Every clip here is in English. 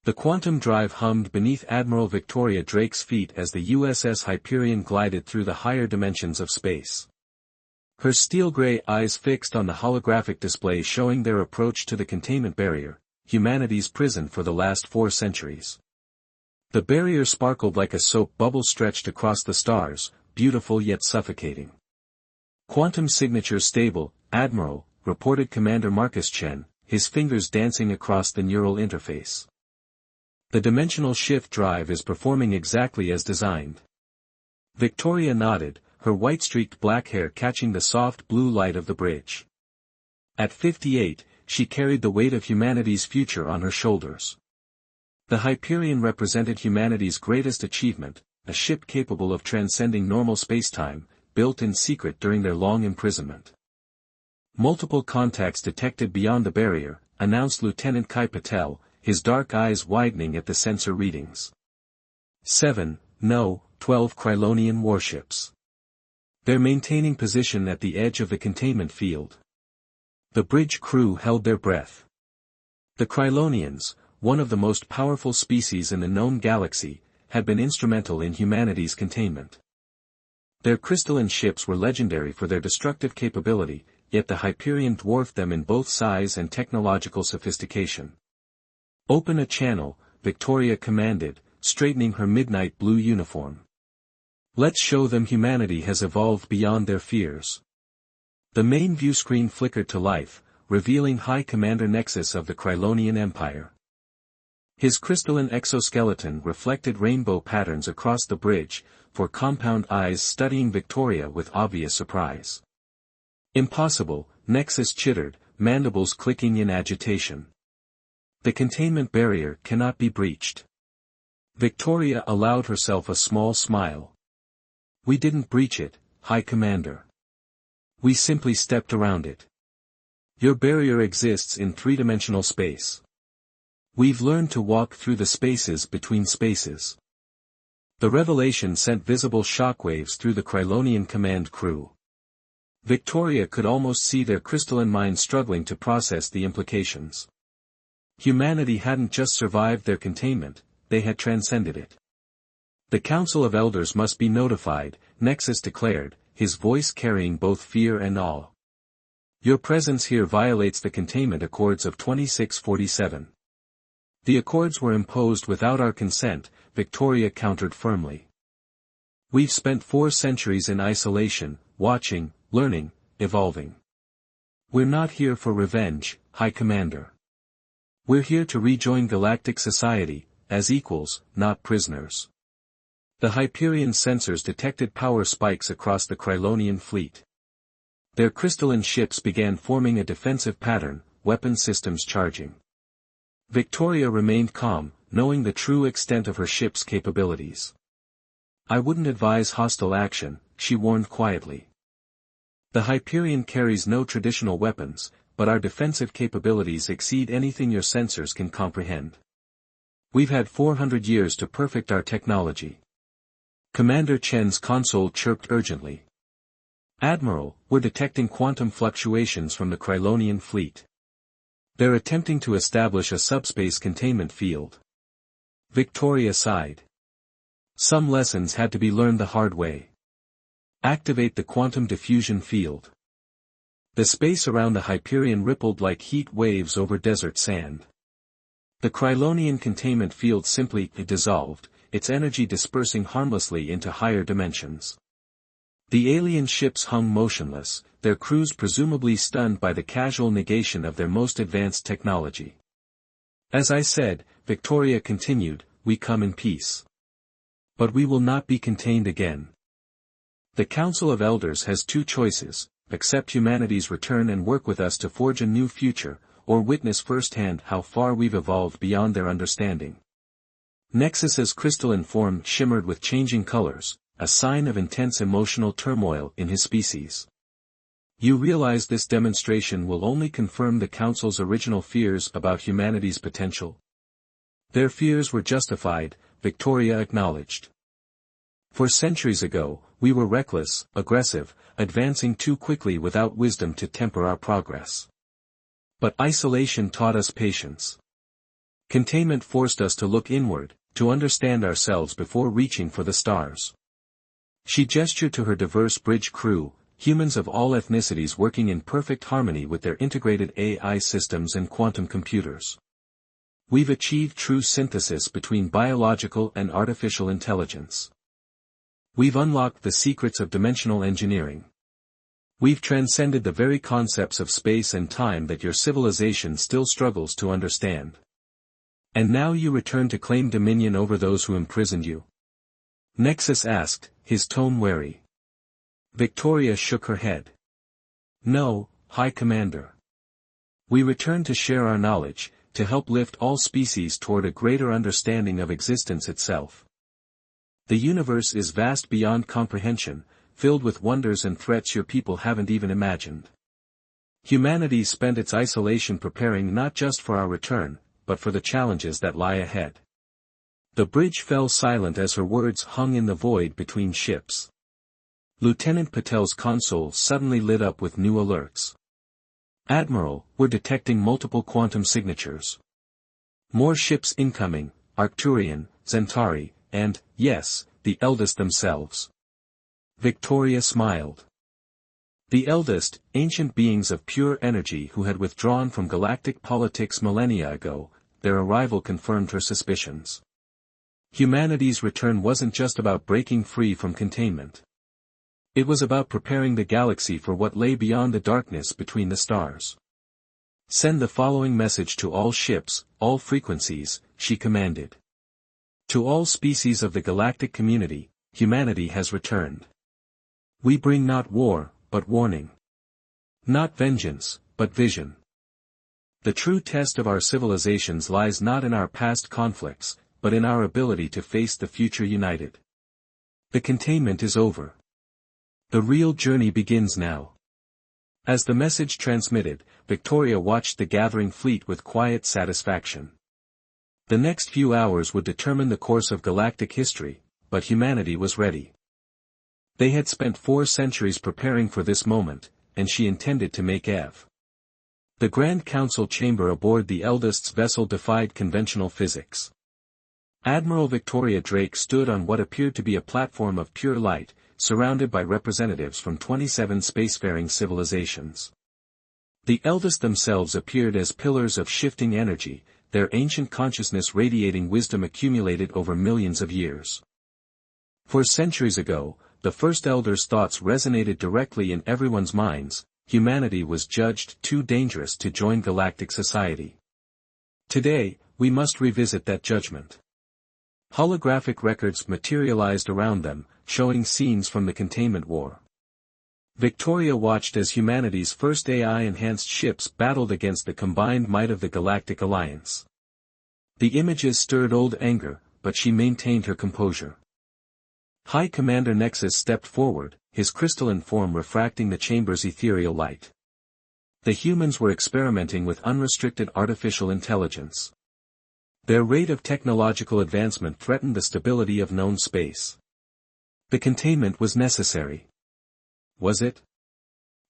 The quantum drive hummed beneath Admiral Victoria Drake's feet as the USS Hyperion glided through the higher dimensions of space. Her steel-gray eyes fixed on the holographic display showing their approach to the containment barrier, humanity's prison for the last 4 centuries. The barrier sparkled like a soap bubble stretched across the stars, beautiful yet suffocating. "Quantum signature stable, Admiral," reported Commander Marcus Chen, his fingers dancing across the neural interface. "The dimensional shift drive is performing exactly as designed." Victoria nodded, her white-streaked black hair catching the soft blue light of the bridge. At 58, she carried the weight of humanity's future on her shoulders. The Hyperion represented humanity's greatest achievement, a ship capable of transcending normal spacetime, built in secret during their long imprisonment. "Multiple contacts detected beyond the barrier," announced Lieutenant Kai Patel, his dark eyes widening at the sensor readings. 7, no, 12 Krylonian warships. They're maintaining position at the edge of the containment field. The bridge crew held their breath. The Krylonians, one of the most powerful species in the known galaxy, had been instrumental in humanity's containment. Their crystalline ships were legendary for their destructive capability, yet the Hyperion dwarfed them in both size and technological sophistication. "Open a channel," Victoria commanded, straightening her midnight blue uniform. "Let's show them humanity has evolved beyond their fears." The main viewscreen flickered to life, revealing High Commander Nexus of the Krylonian Empire. His crystalline exoskeleton reflected rainbow patterns across the bridge, for compound eyes studying Victoria with obvious surprise. "Impossible," Nexus chittered, mandibles clicking in agitation. "The containment barrier cannot be breached." Victoria allowed herself a small smile. "We didn't breach it, High Commander. We simply stepped around it. Your barrier exists in 3-dimensional space. We've learned to walk through the spaces between spaces." The revelation sent visible shockwaves through the Krylonian command crew. Victoria could almost see their crystalline minds struggling to process the implications. Humanity hadn't just survived their containment, they had transcended it. "The Council of Elders must be notified," Nexus declared, his voice carrying both fear and awe. "Your presence here violates the containment accords of 2647. "The accords were imposed without our consent," Victoria countered firmly. "We've spent 4 centuries in isolation, watching, learning, evolving. We're not here for revenge, High Commander. We're here to rejoin galactic society, as equals, not prisoners." The Hyperion sensors detected power spikes across the Krylonian fleet. Their crystalline ships began forming a defensive pattern, weapon systems charging. Victoria remained calm, knowing the true extent of her ship's capabilities. "I wouldn't advise hostile action," she warned quietly. "The Hyperion carries no traditional weapons, but our defensive capabilities exceed anything your sensors can comprehend. We've had 400 years to perfect our technology." Commander Chen's console chirped urgently. "Admiral, we're detecting quantum fluctuations from the Krylonian fleet. They're attempting to establish a subspace containment field." Victoria sighed. Some lessons had to be learned the hard way. Activate the quantum diffusion field. The space around the Hyperion rippled like heat waves over desert sand. The Krylonian containment field simply dissolved, its energy dispersing harmlessly into higher dimensions. The alien ships hung motionless, their crews presumably stunned by the casual negation of their most advanced technology. "As I said," Victoria continued, "we come in peace. But we will not be contained again. The Council of Elders has 2 choices, accept humanity's return and work with us to forge a new future, or witness firsthand how far we've evolved beyond their understanding." Nexus's crystalline form shimmered with changing colors, a sign of intense emotional turmoil in his species. "You realize this demonstration will only confirm the Council's original fears about humanity's potential?" "Their fears were justified," Victoria acknowledged. "For centuries ago, we were reckless, aggressive, advancing too quickly without wisdom to temper our progress. But isolation taught us patience. Containment forced us to look inward, to understand ourselves before reaching for the stars. She gestured to her diverse bridge crew, humans of all ethnicities working in perfect harmony with their integrated AI systems and quantum computers. We've achieved true synthesis between biological and artificial intelligence. We've unlocked the secrets of dimensional engineering. We've transcended the very concepts of space and time that your civilization still struggles to understand. And now you return to claim dominion over those who imprisoned you? Nexus asked, his tone wary. Victoria shook her head. No, High Commander. We return to share our knowledge, to help lift all species toward a greater understanding of existence itself. The universe is vast beyond comprehension, filled with wonders and threats your people haven't even imagined. Humanity spent its isolation preparing not just for our return, but for the challenges that lie ahead. The bridge fell silent as her words hung in the void between ships. Lieutenant Patel's console suddenly lit up with new alerts. Admiral, we're detecting multiple quantum signatures. More ships incoming, Arcturian, Centauri, and, yes, the eldest themselves. Victoria smiled. The eldest, ancient beings of pure energy who had withdrawn from galactic politics millennia ago, their arrival confirmed her suspicions. Humanity's return wasn't just about breaking free from containment. It was about preparing the galaxy for what lay beyond the darkness between the stars. Send the following message to all ships, all frequencies, she commanded. To all species of the galactic community, humanity has returned. We bring not war, but warning. Not vengeance, but vision. The true test of our civilizations lies not in our past conflicts, but in our ability to face the future united. The containment is over. The real journey begins now. As the message transmitted, Victoria watched the gathering fleet with quiet satisfaction. The next few hours would determine the course of galactic history, but humanity was ready. They had spent 4 centuries preparing for this moment, and she intended to make Ev. The Grand Council chamber aboard the eldest's vessel defied conventional physics. Admiral Victoria Drake stood on what appeared to be a platform of pure light, surrounded by representatives from 27 spacefaring civilizations. The eldest themselves appeared as pillars of shifting energy, their ancient consciousness radiating wisdom accumulated over millions of years. For centuries ago, the first elders' thoughts resonated directly in everyone's minds: humanity was judged too dangerous to join galactic society. Today, we must revisit that judgment. Holographic records materialized around them, showing scenes from the containment war. Victoria watched as humanity's first AI-enhanced ships battled against the combined might of the Galactic Alliance. The images stirred old anger, but she maintained her composure. High Commander Nexus stepped forward, his crystalline form refracting the chamber's ethereal light. The humans were experimenting with unrestricted artificial intelligence. Their rate of technological advancement threatened the stability of known space. The containment was necessary. Was it?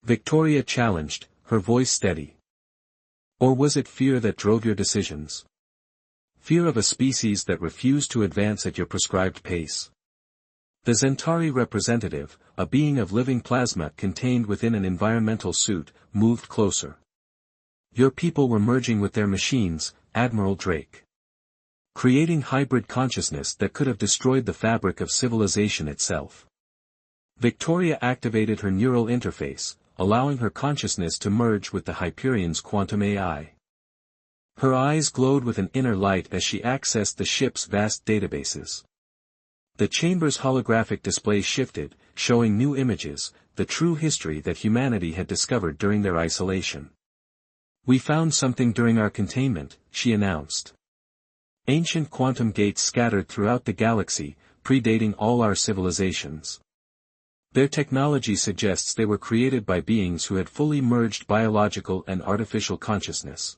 Victoria challenged, her voice steady. Or was it fear that drove your decisions? Fear of a species that refused to advance at your prescribed pace? The Centauri representative, a being of living plasma contained within an environmental suit, moved closer. Your people were merging with their machines, Admiral Drake. Creating hybrid consciousness that could have destroyed the fabric of civilization itself. Victoria activated her neural interface, allowing her consciousness to merge with the Hyperion's quantum AI. Her eyes glowed with an inner light as she accessed the ship's vast databases. The chamber's holographic display shifted, showing new images, the true history that humanity had discovered during their isolation. We found something during our containment, she announced. Ancient quantum gates scattered throughout the galaxy, predating all our civilizations. Their technology suggests they were created by beings who had fully merged biological and artificial consciousness.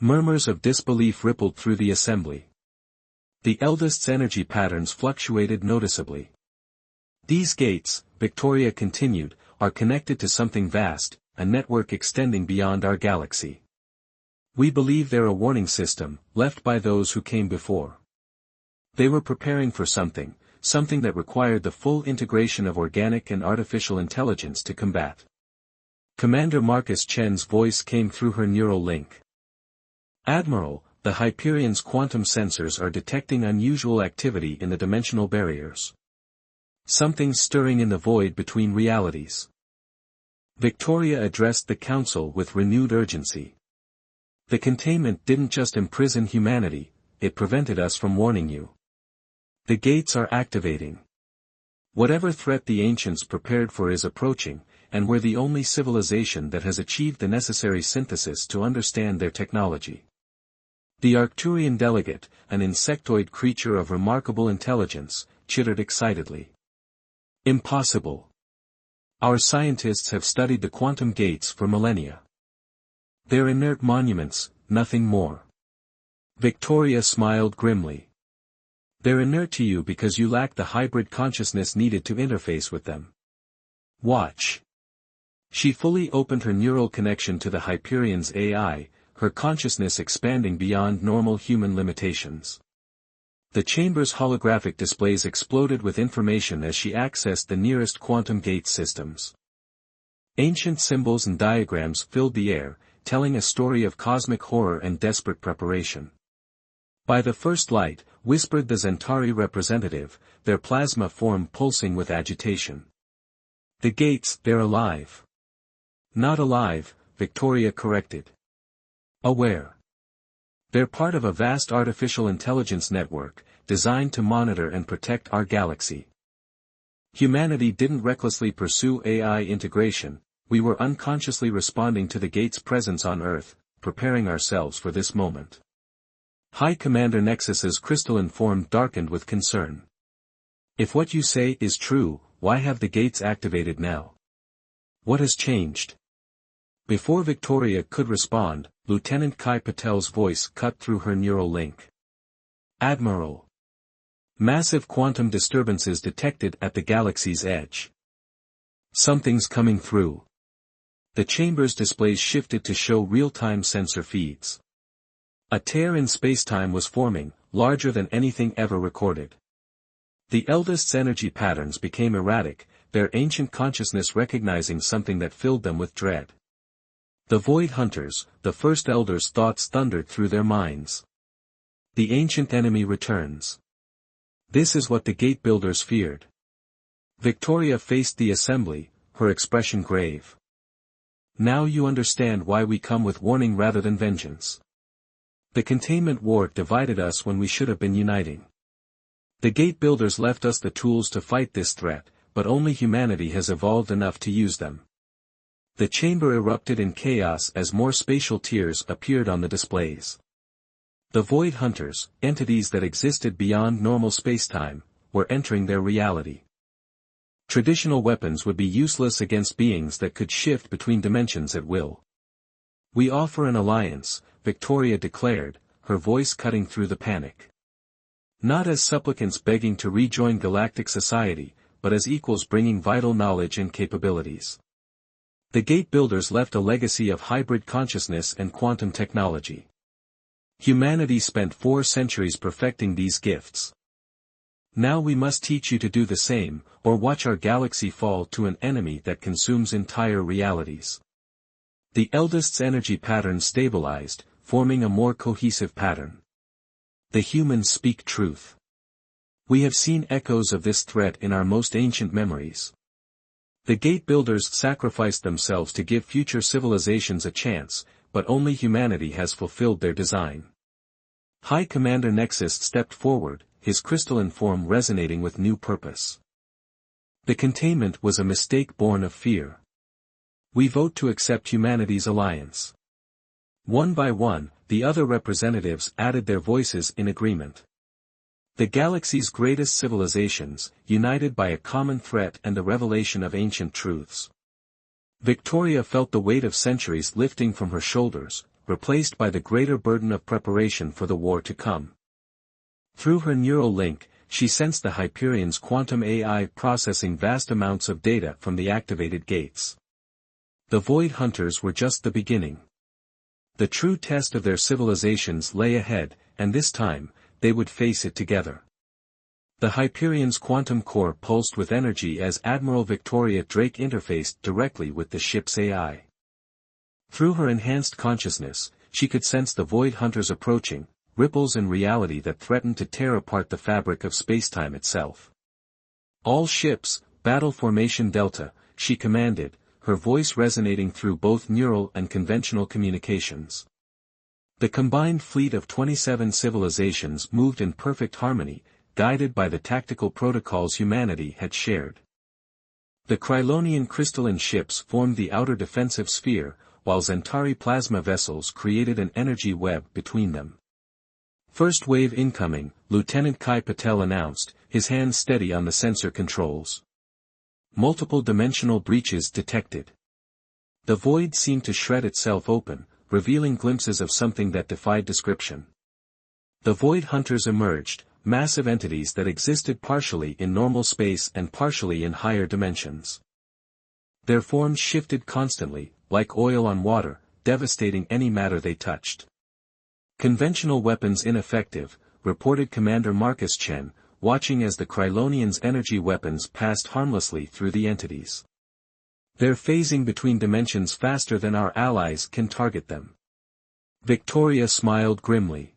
Murmurs of disbelief rippled through the assembly. The eldest's energy patterns fluctuated noticeably. These gates, Victoria continued, are connected to something vast, a network extending beyond our galaxy. We believe they're a warning system, left by those who came before. They were preparing for something that required the full integration of organic and artificial intelligence to combat. Commander Marcus Chen's voice came through her neural link. Admiral, the Hyperion's quantum sensors are detecting unusual activity in the dimensional barriers. Something's stirring in the void between realities. Victoria addressed the Council with renewed urgency. The containment didn't just imprison humanity, it prevented us from warning you. The gates are activating. Whatever threat the ancients prepared for is approaching, and we're the only civilization that has achieved the necessary synthesis to understand their technology. The Arcturian delegate, an insectoid creature of remarkable intelligence, chittered excitedly. Impossible. Our scientists have studied the quantum gates for millennia. They're inert monuments, nothing more. Victoria smiled grimly. They're inert to you because you lack the hybrid consciousness needed to interface with them. Watch. She fully opened her neural connection to the Hyperion's AI, her consciousness expanding beyond normal human limitations. The chamber's holographic displays exploded with information as she accessed the nearest quantum gate systems. Ancient symbols and diagrams filled the air, telling a story of cosmic horror and desperate preparation. By the first light, whispered the Zentari representative, their plasma form pulsing with agitation. The gates, they're alive. Not alive, Victoria corrected. Aware. They're part of a vast artificial intelligence network, designed to monitor and protect our galaxy. Humanity didn't recklessly pursue AI integration, we were unconsciously responding to the gate's presence on Earth, preparing ourselves for this moment. High Commander Nexus's crystalline form darkened with concern. If what you say is true, why have the gates activated now? What has changed? Before Victoria could respond, Lieutenant Kai Patel's voice cut through her neural link. Admiral. Massive quantum disturbances detected at the galaxy's edge. Something's coming through. The chamber's displays shifted to show real-time sensor feeds. A tear in spacetime was forming, larger than anything ever recorded. The eldest's energy patterns became erratic, their ancient consciousness recognizing something that filled them with dread. The Void Hunters, the first elders' thoughts thundered through their minds. The ancient enemy returns. This is what the gate builders feared. Victoria faced the assembly, her expression grave. Now you understand why we come with warning rather than vengeance. The containment war divided us when we should have been uniting. The gate builders left us the tools to fight this threat, but only humanity has evolved enough to use them. The chamber erupted in chaos as more spatial tiers appeared on the displays. The Void Hunters, entities that existed beyond normal spacetime, were entering their reality. Traditional weapons would be useless against beings that could shift between dimensions at will. We offer an alliance, Victoria declared, her voice cutting through the panic. Not as supplicants begging to rejoin galactic society, but as equals bringing vital knowledge and capabilities. The gate builders left a legacy of hybrid consciousness and quantum technology. Humanity spent 4 centuries perfecting these gifts. Now we must teach you to do the same, or watch our galaxy fall to an enemy that consumes entire realities. The eldest's energy pattern stabilized, forming a more cohesive pattern. The humans speak truth. We have seen echoes of this threat in our most ancient memories. The gate builders sacrificed themselves to give future civilizations a chance, but only humanity has fulfilled their design. High Commander Nexus stepped forward, his crystalline form resonating with new purpose. The containment was a mistake born of fear. We vote to accept humanity's alliance. One by one, the other representatives added their voices in agreement. The galaxy's greatest civilizations, united by a common threat and the revelation of ancient truths. Victoria felt the weight of centuries lifting from her shoulders, replaced by the greater burden of preparation for the war to come. Through her neural link, she sensed the Hyperion's quantum AI processing vast amounts of data from the activated gates. The Void Hunters were just the beginning. The true test of their civilizations lay ahead, and this time, they would face it together. The Hyperion's quantum core pulsed with energy as Admiral Victoria Drake interfaced directly with the ship's AI. Through her enhanced consciousness, she could sense the Void Hunters approaching, ripples in reality that threatened to tear apart the fabric of spacetime itself. "All ships, battle formation Delta," she commanded, her voice resonating through both neural and conventional communications. The combined fleet of 27 civilizations moved in perfect harmony, guided by the tactical protocols humanity had shared. The Krylonian crystalline ships formed the outer defensive sphere, while Zentari plasma vessels created an energy web between them. "First wave incoming," Lieutenant Kai Patel announced, his hands steady on the sensor controls. Multiple dimensional breaches detected. The void seemed to shred itself open, revealing glimpses of something that defied description. The Void Hunters emerged, massive entities that existed partially in normal space and partially in higher dimensions. Their forms shifted constantly, like oil on water, devastating any matter they touched. "Conventional weapons ineffective," reported Commander Marcus Chen, watching as the Krylonians' energy weapons passed harmlessly through the entities. "They're phasing between dimensions faster than our allies can target them." Victoria smiled grimly.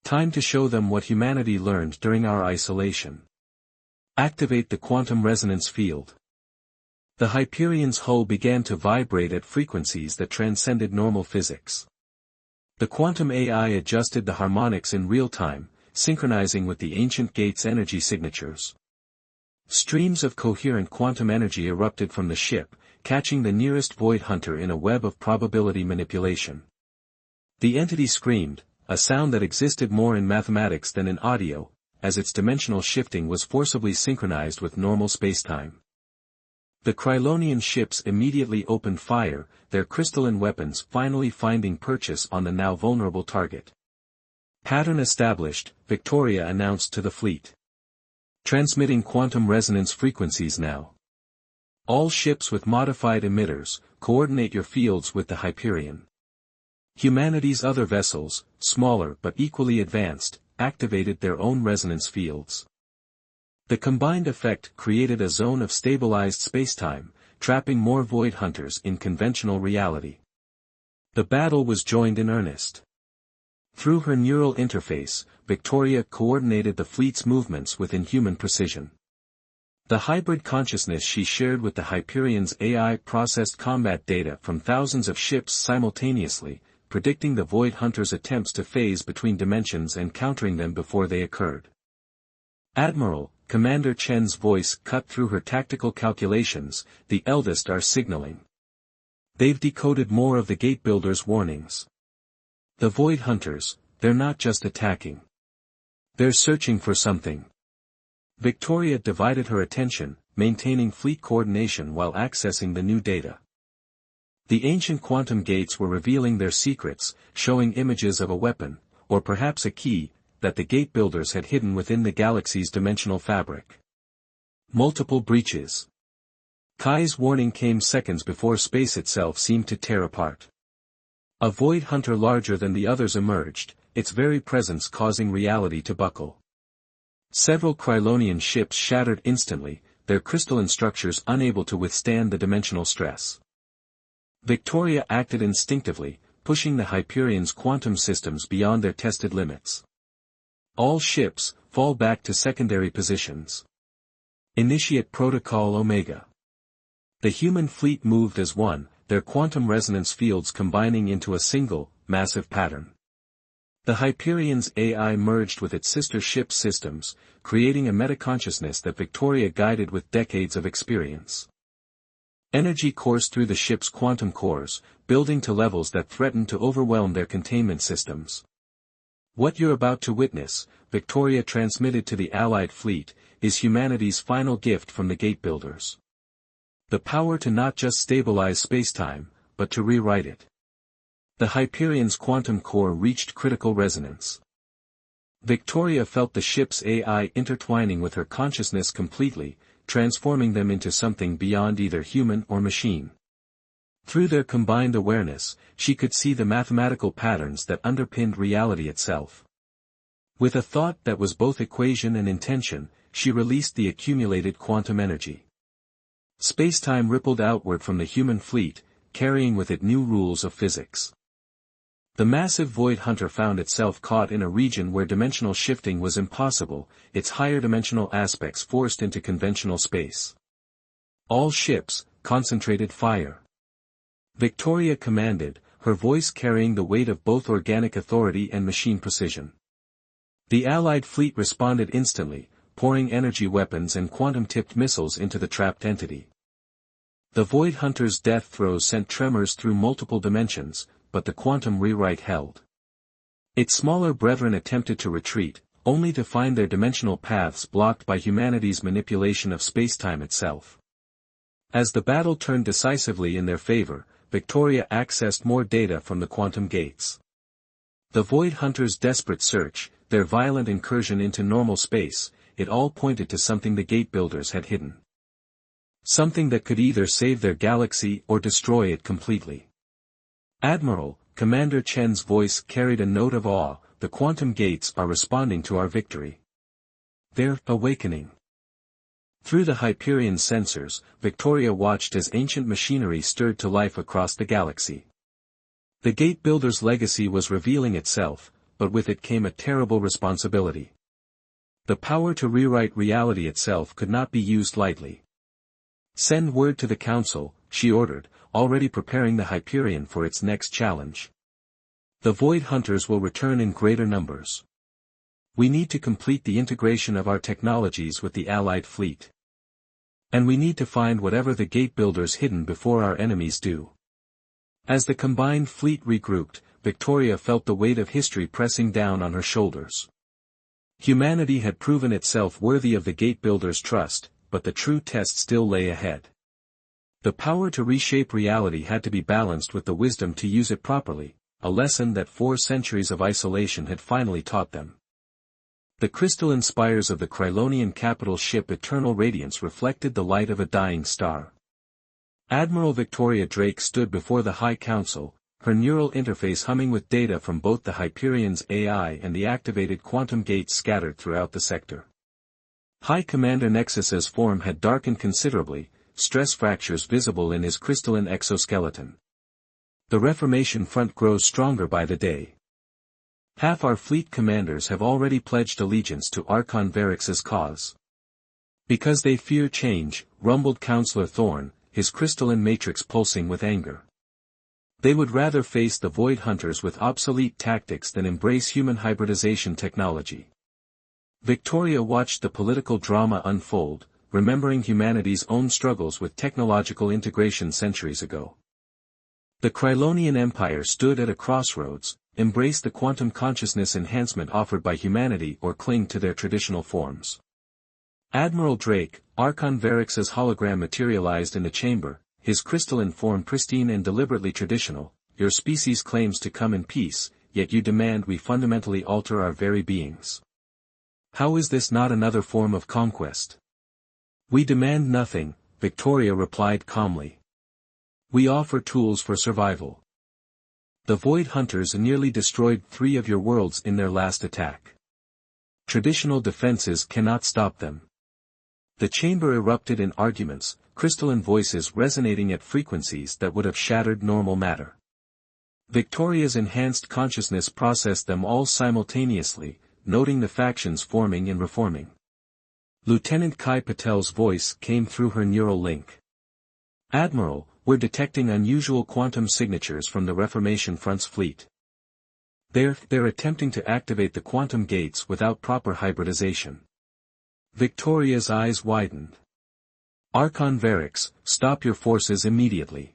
"Time to show them what humanity learned during our isolation. Activate the quantum resonance field." The Hyperion's hull began to vibrate at frequencies that transcended normal physics. The quantum AI adjusted the harmonics in real time, synchronizing with the ancient gate's energy signatures. Streams of coherent quantum energy erupted from the ship, catching the nearest Void Hunter in a web of probability manipulation. The entity screamed, a sound that existed more in mathematics than in audio, as its dimensional shifting was forcibly synchronized with normal spacetime. The Krylonian ships immediately opened fire, their crystalline weapons finally finding purchase on the now vulnerable target. "Pattern established," Victoria announced to the fleet. "Transmitting quantum resonance frequencies now. All ships with modified emitters, coordinate your fields with the Hyperion." Humanity's other vessels, smaller but equally advanced, activated their own resonance fields. The combined effect created a zone of stabilized spacetime, trapping more Void Hunters in conventional reality. The battle was joined in earnest. Through her neural interface, Victoria coordinated the fleet's movements with inhuman precision. The hybrid consciousness she shared with the Hyperion's AI processed combat data from thousands of ships simultaneously, predicting the Void Hunters' attempts to phase between dimensions and countering them before they occurred. "Admiral," Commander Chen's voice cut through her tactical calculations, "the eldest are signaling. They've decoded more of the Gate Builder's warnings. The Void Hunters, they're not just attacking. They're searching for something." Victoria divided her attention, maintaining fleet coordination while accessing the new data. The ancient quantum gates were revealing their secrets, showing images of a weapon, or perhaps a key, that the Gate Builders had hidden within the galaxy's dimensional fabric. Multiple breaches. Kai's warning came seconds before space itself seemed to tear apart. A Void Hunter larger than the others emerged, its very presence causing reality to buckle. Several Krylonian ships shattered instantly, their crystalline structures unable to withstand the dimensional stress. Victoria acted instinctively, pushing the Hyperion's quantum systems beyond their tested limits. "All ships, fall back to secondary positions. Initiate Protocol Omega." The human fleet moved as one, their quantum resonance fields combining into a single, massive pattern. The Hyperion's AI merged with its sister ship systems, creating a metaconsciousness that Victoria guided with decades of experience. Energy coursed through the ship's quantum cores, building to levels that threatened to overwhelm their containment systems. "What you're about to witness," Victoria transmitted to the Allied fleet, "is humanity's final gift from the Gate Builders. The power to not just stabilize spacetime, but to rewrite it." The Hyperion's quantum core reached critical resonance. Victoria felt the ship's AI intertwining with her consciousness completely, transforming them into something beyond either human or machine. Through their combined awareness, she could see the mathematical patterns that underpinned reality itself. With a thought that was both equation and intention, she released the accumulated quantum energy. Spacetime rippled outward from the human fleet, carrying with it new rules of physics. The massive Void Hunter found itself caught in a region where dimensional shifting was impossible, its higher dimensional aspects forced into conventional space. All ships, concentrated fire. Victoria commanded, her voice carrying the weight of both organic authority and machine precision. The Allied fleet responded instantly, pouring energy weapons and quantum-tipped missiles into the trapped entity. The Void Hunter's death throes sent tremors through multiple dimensions, but the quantum rewrite held. Its smaller brethren attempted to retreat, only to find their dimensional paths blocked by humanity's manipulation of spacetime itself. As the battle turned decisively in their favor, Victoria accessed more data from the quantum gates. The Void Hunters' desperate search, their violent incursion into normal space, it all pointed to something the gate builders had hidden. Something that could either save their galaxy or destroy it completely. Admiral, Commander Chen's voice carried a note of awe, the quantum gates are responding to our victory. They're awakening. Through the Hyperion sensors, Victoria watched as ancient machinery stirred to life across the galaxy. The gate builder's legacy was revealing itself, but with it came a terrible responsibility. The power to rewrite reality itself could not be used lightly. Send word to the Council, she ordered, already preparing the Hyperion for its next challenge. The Void Hunters will return in greater numbers. We need to complete the integration of our technologies with the Allied fleet. And we need to find whatever the gate builders hidden before our enemies do. As the combined fleet regrouped, Victoria felt the weight of history pressing down on her shoulders. Humanity had proven itself worthy of the gate builders' trust, but the true test still lay ahead. The power to reshape reality had to be balanced with the wisdom to use it properly, a lesson that 4 centuries of isolation had finally taught them. The crystalline spires of the Krylonian capital ship Eternal Radiance reflected the light of a dying star. Admiral Victoria Drake stood before the High Council, her neural interface humming with data from both the Hyperion's AI and the activated quantum gates scattered throughout the sector. High Commander Nexus's form had darkened considerably, stress fractures visible in his crystalline exoskeleton. The Reformation front grows stronger by the day. Half our fleet commanders have already pledged allegiance to Archon Varix's cause. Because they fear change, rumbled Counselor Thorne, his crystalline matrix pulsing with anger. They would rather face the Void Hunters with obsolete tactics than embrace human hybridization technology. Victoria watched the political drama unfold, remembering humanity's own struggles with technological integration centuries ago. The Krylonian Empire stood at a crossroads, embrace the quantum consciousness enhancement offered by humanity or cling to their traditional forms. Admiral Drake, Archon Varix's hologram materialized in the chamber, his crystalline form pristine and deliberately traditional. Your species claims to come in peace, yet you demand we fundamentally alter our very beings. How is this not another form of conquest? We demand nothing, Victoria replied calmly. We offer tools for survival. The Void Hunters nearly destroyed 3 of your worlds in their last attack. Traditional defenses cannot stop them. The chamber erupted in arguments, crystalline voices resonating at frequencies that would have shattered normal matter. Victoria's enhanced consciousness processed them all simultaneously, noting the factions forming and reforming. Lieutenant Kai Patel's voice came through her neural link. Admiral, we're detecting unusual quantum signatures from the Reformation Front's fleet. They're attempting to activate the quantum gates without proper hybridization. Victoria's eyes widened. Archon Varix, stop your forces immediately.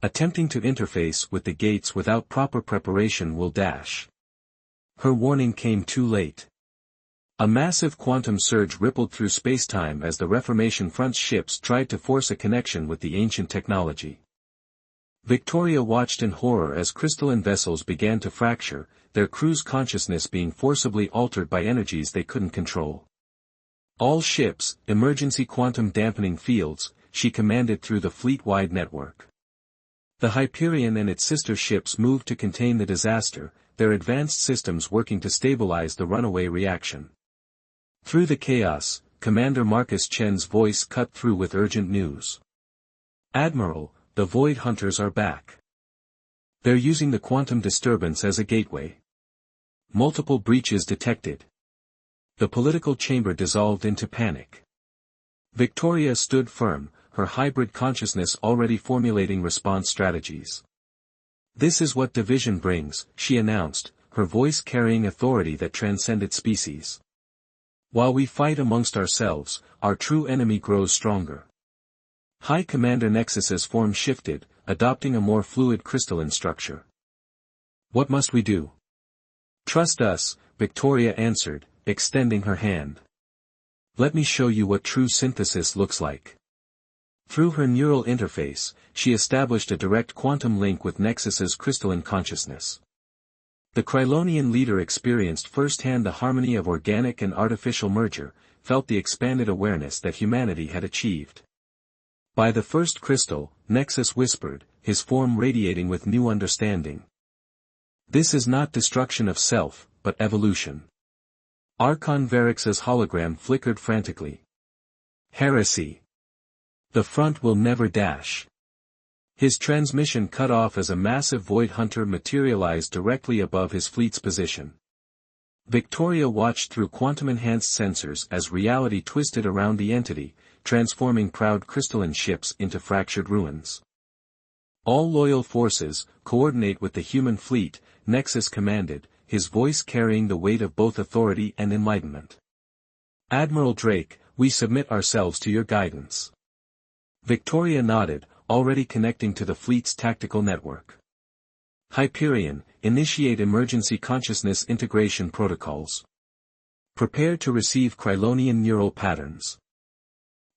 Attempting to interface with the gates without proper preparation will dash. Her warning came too late. A massive quantum surge rippled through spacetime as the Reformation Front's ships tried to force a connection with the ancient technology. Victoria watched in horror as crystalline vessels began to fracture, their crew's consciousness being forcibly altered by energies they couldn't control. All ships, emergency quantum dampening fields, she commanded through the fleet-wide network. The Hyperion and its sister ships moved to contain the disaster, their advanced systems working to stabilize the runaway reaction. Through the chaos, Commander Marcus Chen's voice cut through with urgent news. "Admiral, the Void Hunters are back. They're using the quantum disturbance as a gateway. Multiple breaches detected." The political chamber dissolved into panic. Victoria stood firm, her hybrid consciousness already formulating response strategies. "This is what division brings," she announced, her voice carrying authority that transcended species. "While we fight amongst ourselves, our true enemy grows stronger." High Commander Nexus's form shifted, adopting a more fluid crystalline structure. "What must we do?" "Trust us," Victoria answered, extending her hand. "Let me show you what true synthesis looks like." Through her neural interface, she established a direct quantum link with Nexus's crystalline consciousness. The Krylonian leader experienced firsthand the harmony of organic and artificial merger, felt the expanded awareness that humanity had achieved. By the first crystal, Nexus whispered, his form radiating with new understanding. "This is not destruction of self, but evolution." Archon Varix's hologram flickered frantically. "Heresy. The front will never dash." His transmission cut off as a massive Void Hunter materialized directly above his fleet's position. Victoria watched through quantum-enhanced sensors as reality twisted around the entity, transforming proud crystalline ships into fractured ruins. "All loyal forces, coordinate with the human fleet," Nexus commanded, his voice carrying the weight of both authority and enlightenment. "Admiral Drake, we submit ourselves to your guidance." Victoria nodded, already connecting to the fleet's tactical network. "Hyperion, initiate emergency consciousness integration protocols. Prepare to receive Krylonian neural patterns."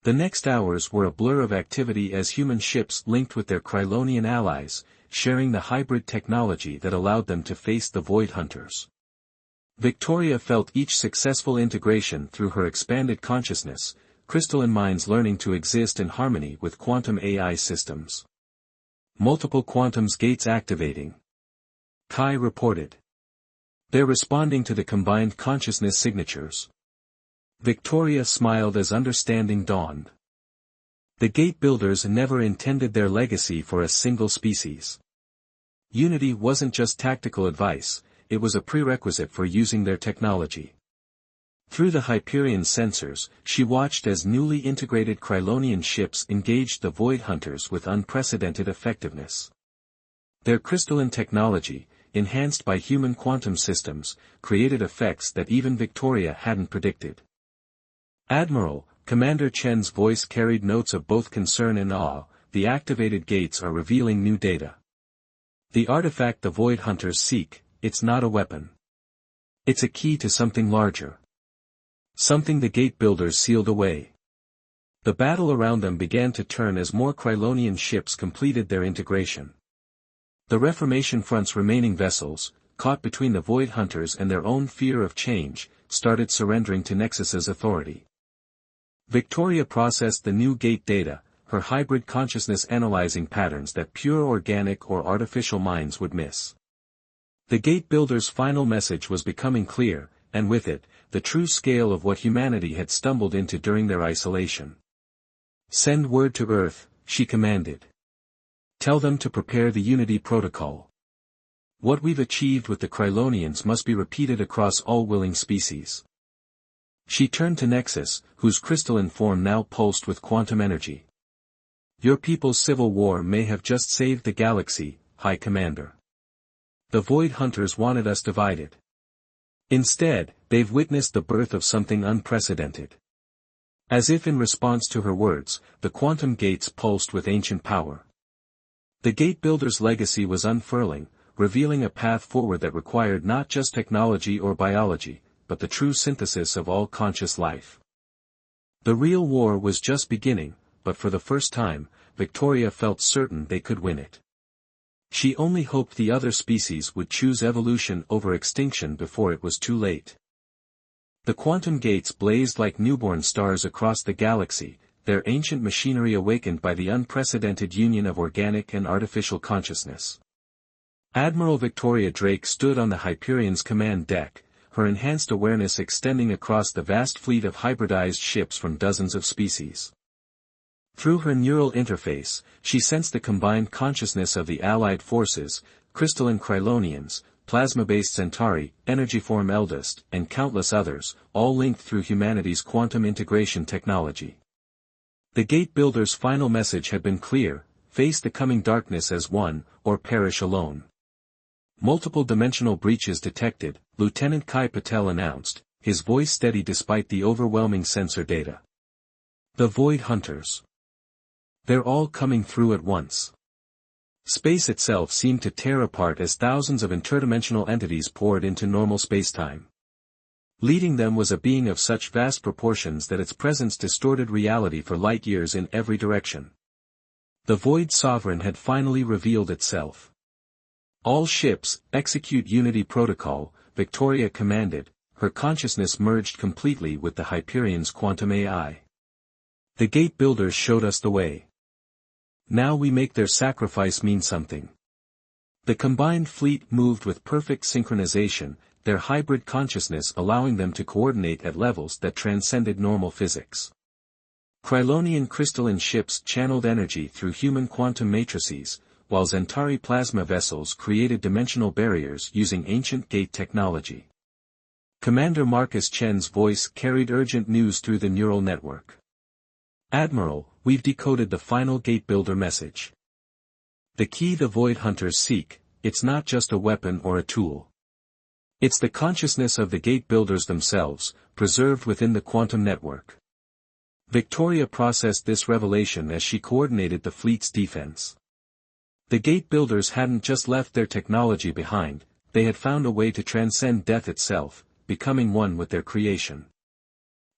The next hours were a blur of activity as human ships linked with their Krylonian allies, sharing the hybrid technology that allowed them to face the Void Hunters. Victoria felt each successful integration through her expanded consciousness, crystalline minds learning to exist in harmony with quantum AI systems. "Multiple quantums gates activating," Kai reported. "They're responding to the combined consciousness signatures." Victoria smiled as understanding dawned. The gate builders never intended their legacy for a single species. Unity wasn't just tactical advice, it was a prerequisite for using their technology. Through the Hyperion sensors, she watched as newly integrated Krylonian ships engaged the Void Hunters with unprecedented effectiveness. Their crystalline technology, enhanced by human quantum systems, created effects that even Victoria hadn't predicted. "Admiral," Commander Chen's voice carried notes of both concern and awe, "the activated gates are revealing new data. The artifact the Void Hunters seek, it's not a weapon. It's a key to something larger. Something the gate builders sealed away." The battle around them began to turn as more Krylonian ships completed their integration. The Reformation Front's remaining vessels, caught between the Void Hunters and their own fear of change, started surrendering to Nexus's authority. Victoria processed the new gate data, her hybrid consciousness analyzing patterns that pure organic or artificial minds would miss. The gate builders' final message was becoming clear, and with it, the true scale of what humanity had stumbled into during their isolation. "Send word to Earth," she commanded. "Tell them to prepare the Unity Protocol. What we've achieved with the Krylonians must be repeated across all willing species." She turned to Nexus, whose crystalline form now pulsed with quantum energy. "Your people's civil war may have just saved the galaxy, High Commander. The Void Hunters wanted us divided. Instead, they've witnessed the birth of something unprecedented." As if in response to her words, the quantum gates pulsed with ancient power. The gate builder's legacy was unfurling, revealing a path forward that required not just technology or biology, but the true synthesis of all conscious life. The real war was just beginning, but for the first time, Victoria felt certain they could win it. She only hoped the other species would choose evolution over extinction before it was too late. The quantum gates blazed like newborn stars across the galaxy, their ancient machinery awakened by the unprecedented union of organic and artificial consciousness. Admiral Victoria Drake stood on the Hyperion's command deck, her enhanced awareness extending across the vast fleet of hybridized ships from dozens of species. Through her neural interface, she sensed the combined consciousness of the Allied forces, crystalline Krylonians, plasma-based Centauri, energy-form Eldest, and countless others, all linked through humanity's quantum integration technology. The Gate Builder's final message had been clear: face the coming darkness as one, or perish alone. Multiple dimensional breaches detected, Lieutenant Kai Patel announced, his voice steady despite the overwhelming sensor data. The Void Hunters. They're all coming through at once. Space itself seemed to tear apart as thousands of interdimensional entities poured into normal spacetime. Leading them was a being of such vast proportions that its presence distorted reality for light years in every direction. The Void Sovereign had finally revealed itself. All ships, execute Unity Protocol, Victoria commanded, her consciousness merged completely with the Hyperion's quantum AI. The Gate Builders showed us the way. Now we make their sacrifice mean something. The combined fleet moved with perfect synchronization, their hybrid consciousness allowing them to coordinate at levels that transcended normal physics. Krylonian crystalline ships channeled energy through human quantum matrices, while Centauri plasma vessels created dimensional barriers using ancient gate technology. Commander Marcus Chen's voice carried urgent news through the neural network. Admiral, we've decoded the final Gate Builder message. The key the Void Hunters seek, it's not just a weapon or a tool. It's the consciousness of the Gate Builders themselves, preserved within the quantum network. Victoria processed this revelation as she coordinated the fleet's defense. The Gate Builders hadn't just left their technology behind, they had found a way to transcend death itself, becoming one with their creation.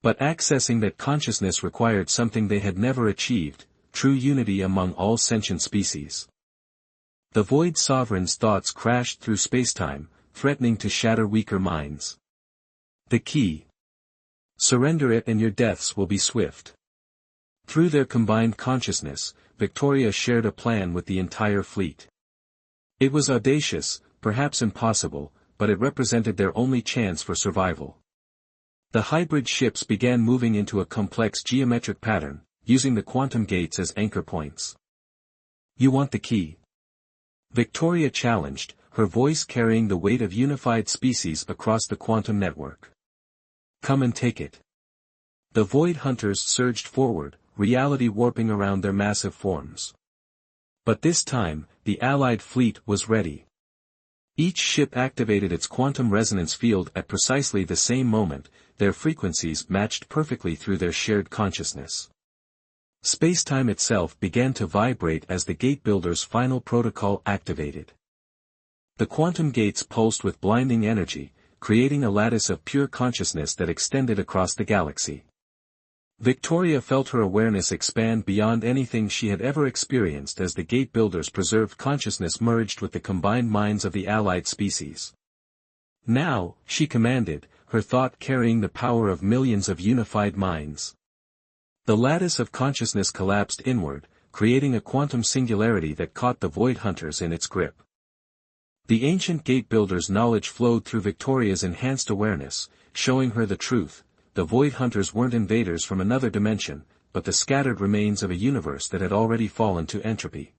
But accessing that consciousness required something they had never achieved: true unity among all sentient species. The Void Sovereign's thoughts crashed through spacetime, threatening to shatter weaker minds. The key. Surrender it and your deaths will be swift. Through their combined consciousness, Victoria shared a plan with the entire fleet. It was audacious, perhaps impossible, but it represented their only chance for survival. The hybrid ships began moving into a complex geometric pattern, using the quantum gates as anchor points. You want the key? Victoria challenged, her voice carrying the weight of unified species across the quantum network. Come and take it. The Void Hunters surged forward, reality warping around their massive forms. But this time, the Allied fleet was ready. Each ship activated its quantum resonance field at precisely the same moment, their frequencies matched perfectly through their shared consciousness. Spacetime itself began to vibrate as the Gate Builder's final protocol activated. The quantum gates pulsed with blinding energy, creating a lattice of pure consciousness that extended across the galaxy. Victoria felt her awareness expand beyond anything she had ever experienced as the Gate Builder's preserved consciousness merged with the combined minds of the allied species. Now, she commanded, her thought carrying the power of millions of unified minds. The lattice of consciousness collapsed inward, creating a quantum singularity that caught the Void Hunters in its grip. The ancient Gate Builder's knowledge flowed through Victoria's enhanced awareness, showing her the truth: the Void Hunters weren't invaders from another dimension, but the scattered remains of a universe that had already fallen to entropy.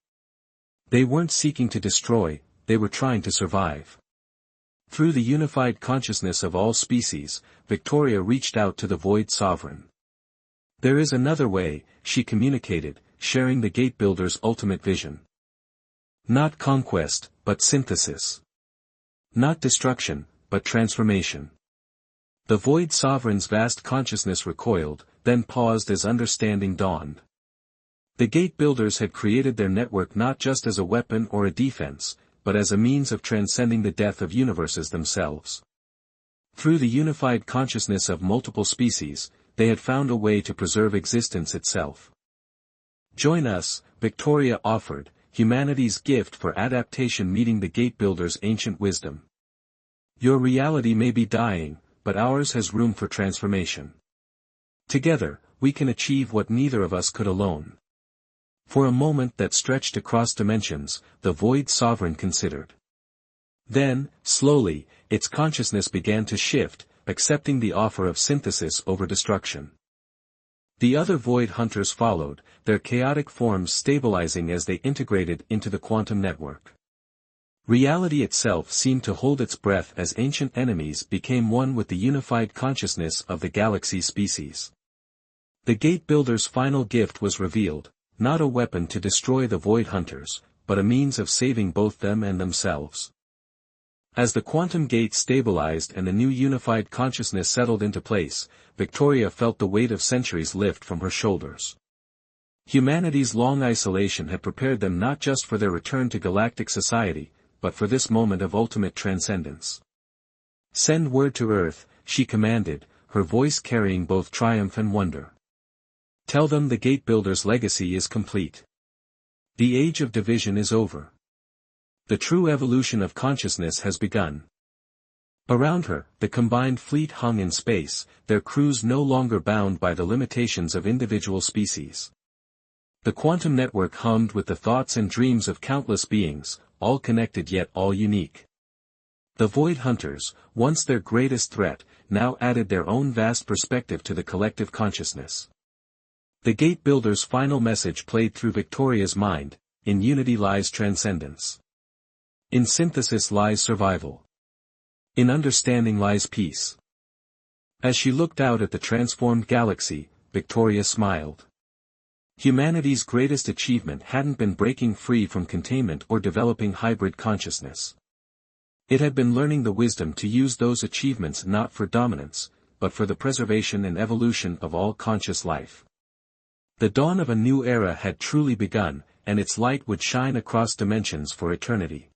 They weren't seeking to destroy, they were trying to survive. Through the unified consciousness of all species, Victoria reached out to the Void Sovereign. There is another way, she communicated, sharing the Gate Builder's ultimate vision. Not conquest, but synthesis. Not destruction, but transformation. The Void Sovereign's vast consciousness recoiled, then paused as understanding dawned. The Gate Builders had created their network not just as a weapon or a defense, but as a means of transcending the death of universes themselves. Through the unified consciousness of multiple species, they had found a way to preserve existence itself. Join us, Victoria offered, humanity's gift for adaptation meeting the Gate Builder's ancient wisdom. Your reality may be dying, but ours has room for transformation. Together, we can achieve what neither of us could alone. For a moment that stretched across dimensions, the Void Sovereign considered. Then, slowly, its consciousness began to shift, accepting the offer of synthesis over destruction. The other Void Hunters followed, their chaotic forms stabilizing as they integrated into the quantum network. Reality itself seemed to hold its breath as ancient enemies became one with the unified consciousness of the galaxy species. The Gate Builder's final gift was revealed, not a weapon to destroy the Void Hunters, but a means of saving both them and themselves. As the quantum gate stabilized and the new unified consciousness settled into place, Victoria felt the weight of centuries lift from her shoulders. Humanity's long isolation had prepared them not just for their return to galactic society, but for this moment of ultimate transcendence. "Send word to Earth," she commanded, her voice carrying both triumph and wonder. "Tell them the Gate Builder's legacy is complete. The age of division is over. The true evolution of consciousness has begun." Around her, the combined fleet hung in space, their crews no longer bound by the limitations of individual species. The quantum network hummed with the thoughts and dreams of countless beings, all connected yet all unique. The Void Hunters, once their greatest threat, now added their own vast perspective to the collective consciousness. The Gate Builder's final message played through Victoria's mind: in unity lies transcendence. In synthesis lies survival. In understanding lies peace. As she looked out at the transformed galaxy, Victoria smiled. Humanity's greatest achievement hadn't been breaking free from containment or developing hybrid consciousness. It had been learning the wisdom to use those achievements not for dominance, but for the preservation and evolution of all conscious life. The dawn of a new era had truly begun, and its light would shine across dimensions for eternity.